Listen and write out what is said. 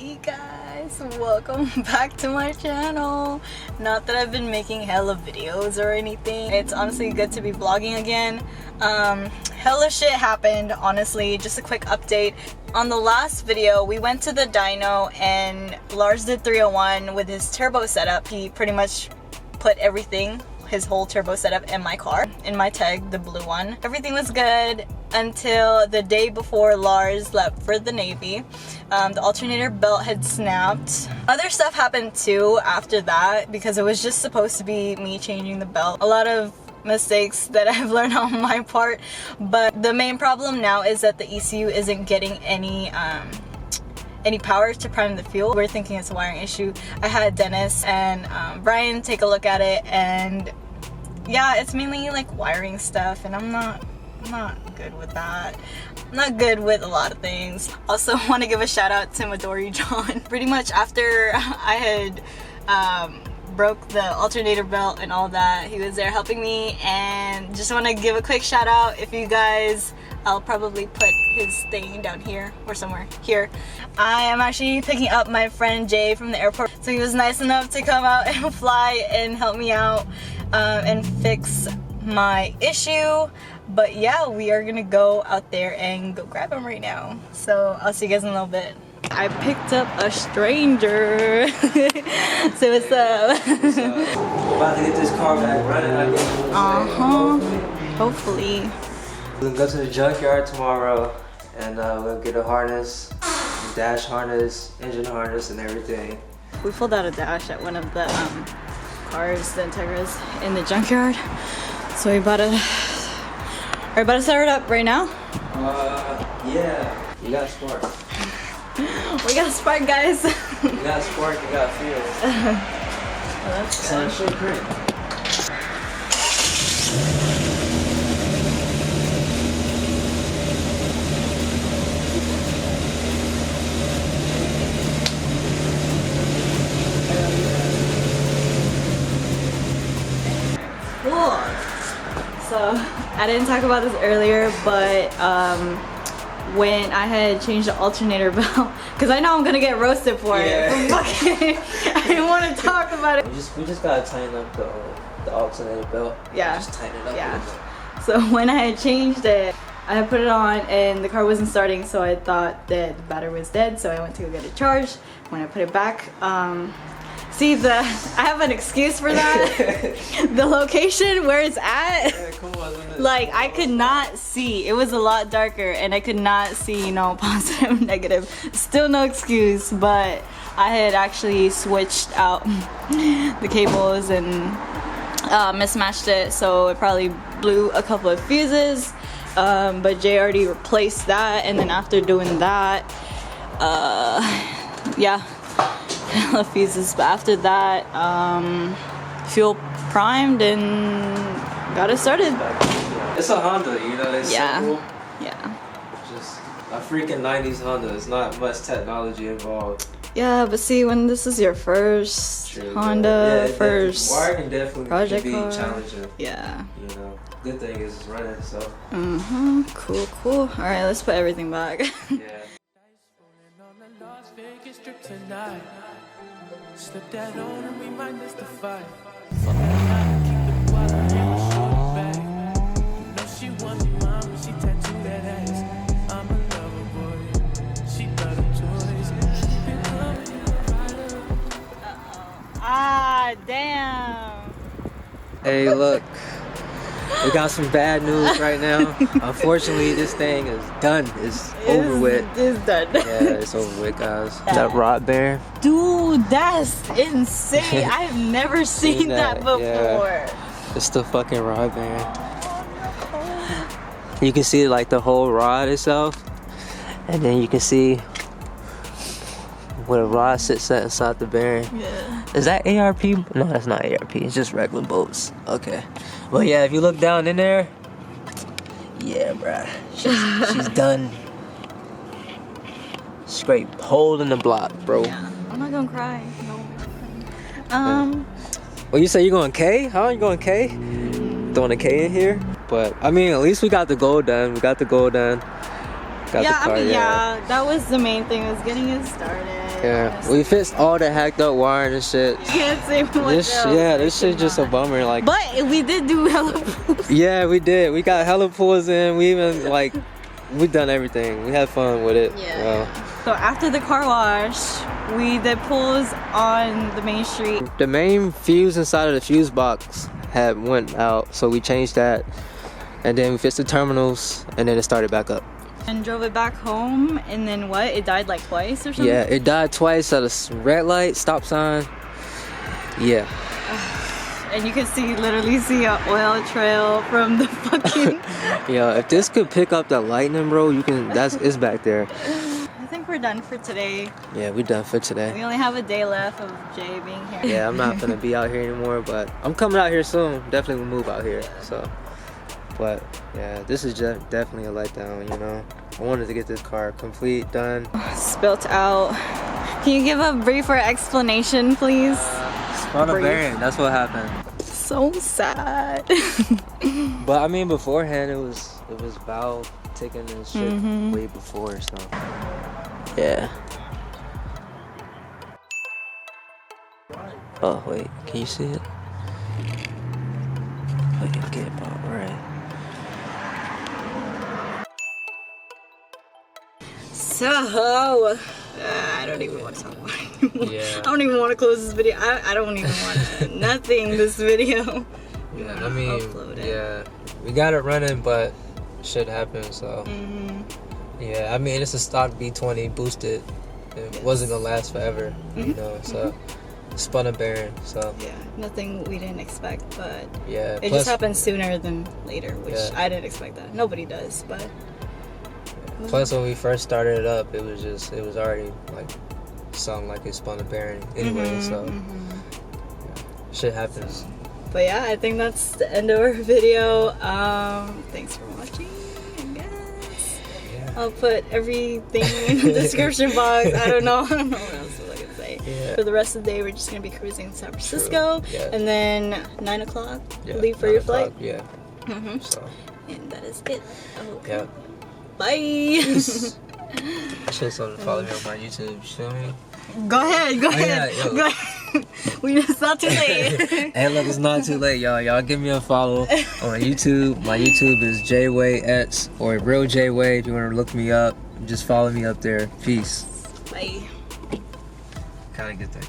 Hey guys, welcome back to my channel. Not that I've been making hella videos or anything. It's honestly good to be vlogging again. Hella shit happened, honestly. Just a quick update. On the last video, we went to the dyno and Lars did 301 with his turbo setup. He pretty much put everything, his whole turbo setup in my car, in my Teg, the blue one. Everything was good until the day before Lars left for the Navy. The alternator belt had snapped. Other stuff happened too after that because it was just supposed to be me changing the belt. A lot of mistakes that I've learned on my part, but the main problem now is that the ECU isn't getting any power to prime the fuel. We're thinking it's a wiring issue. I had Dennis and Brian take a look at it, and yeah, it's mainly like wiring stuff, and I'm not good with that. I'm not good with a lot of things. Also want to give a shout out to Midori John. Pretty much after I had broke the alternator belt and all that, he was there helping me, and just want to give a quick shout out. If you guys, I'll probably put his thing down here or somewhere here. I am actually picking up my friend Jay from the airport, so he was nice enough to come out and fly and help me out and fix my issue. But yeah, we are gonna go out there and go grab him right now, so I'll see you guys in a little bit. I picked up a stranger. So what's up? What's up? About to get this car back running, I think. Hopefully. We'll go to the junkyard tomorrow and we'll get a harness, a dash harness, engine harness, and everything. We pulled out a dash at one of the cars, the Integras, in the junkyard. So we about to start it up right now. Yeah. You got spark. We got a spark, guys. You got spark, you got fuel. Well, that's good. Sounds great. Cool. So I didn't talk about this earlier, but when I had changed the alternator belt, because I know I'm gonna get roasted for it. I didn't want to talk about it. We just gotta tighten up the alternator belt. Yeah. Just tighten it up. Yeah. So when I had changed it, I had put it on and the car wasn't starting, so I thought that the battery was dead, so I went to go get it charged. When I put it back, see, I have an excuse for that. The location where it's at, Yeah, come on, like I could not see. It was a lot darker and I could not see, you know, positive, negative. Still no excuse, but I had actually switched out the cables and mismatched it, so it probably blew a couple of fuses. But Jay already replaced that, and then after doing that, yeah, fuses. But after that, fuel primed and got it started. It's a Honda, you know, it's simple. Yeah. Just a freaking 90s Honda. It's not much technology involved. Yeah, but see, when this is your first Honda, first wiring definitely project can be car. challenging. Yeah. You know, good thing is it's running, so. Cool. All right, let's put everything back. Yeah. Slip that on and we might miss the fight. Fuck that, keep the water in the shoulder bag. You know she want me mom when she tattoo that ass. I'm a lover boy, she got a choice. Ah, damn. Hey, look. We got some bad news right now. Unfortunately, this thing is done. It's over with. It's done. Yeah, it's over with, guys. That rod bearing. Dude, that's insane. I've never seen that before. Yeah. It's the fucking rod bearing. You can see like the whole rod itself, and then you can see where the rod sits at inside the bearing. Yeah. Is that ARP? No, that's not ARP. It's just regular bolts. Okay. Well, yeah, if you look down in there, yeah, bruh, she's done. Scrape hole in the block, bro. Yeah. I'm not gonna cry. No. Well, you say you're going K? How are you going K? Throwing a K in here? But I mean, at least we got the goal done. Got the car, yeah, that was the main thing, was getting it started. Yeah, we fixed all the hacked up wire and shit. Can't say much else. Yeah, this shit's just a bummer. Like, but we did do hella pulls. yeah, we did. We got hella pulls in. We even like, we done everything. We had fun with it. Yeah. So after the car wash, we did pulls on the main street. The main fuse inside of the fuse box had went out, so we changed that, and then we fixed the terminals, and then it started back up. And drove it back home, and then what? It died like twice or something? Yeah, it died twice at a red light, stop sign. Yeah. And you can literally see an oil trail from the fucking... Yeah, if this could pick up the lightning, bro, you can, it's back there. I think we're done for today. Yeah, we're done for today. We only have a day left of Jay being here. Yeah, I'm not gonna be out here anymore, but I'm coming out here soon. Definitely will move out here, so. But yeah, this is just definitely a letdown, you know. I wanted to get this car complete, done. Spilt out. Can you give a briefer explanation, please? Spun a bearing, that's what happened. So sad. But I mean, beforehand it was valve ticking and shit way before, so. Yeah. Oh wait, can you see it? Oh, you get about right. So, I don't even want to talk about it anymore. Yeah. I don't even want to close this video. I don't even want nothing this video. Yeah, I mean, Upload it. yeah, we got it running, but shit happened, so. Yeah, I mean, it's a stock B20 boosted. It wasn't gonna last forever, you know, so. Spun a bearing, so. Yeah, nothing we didn't expect, but Yeah. it just happened sooner than later, which Yeah. I didn't expect that. Nobody does, but. Plus, when we first started it up, it was already like something like it spun a bearing anyway, so shit happens. But yeah, I think that's the end of our video. Thanks for watching, I guess. Yeah. I'll put everything in the description box. I don't know what else I can say. Yeah. For the rest of the day, we're just gonna be cruising to San Francisco, Yeah. and then 9 o'clock Yeah, leave for your 9 o'clock, flight. Yeah. So. And that is it. Okay. Yeah. Bye. I should something to follow me on my YouTube. You feel me? Go ahead. Go ahead. Yeah, yo. Go ahead. It's not too late. Hey, look, it's not too late, y'all. Y'all give me a follow on YouTube. My YouTube is JWayX or Real JWay. If you want to look me up, just follow me up there. Peace. Bye. Gotta get that.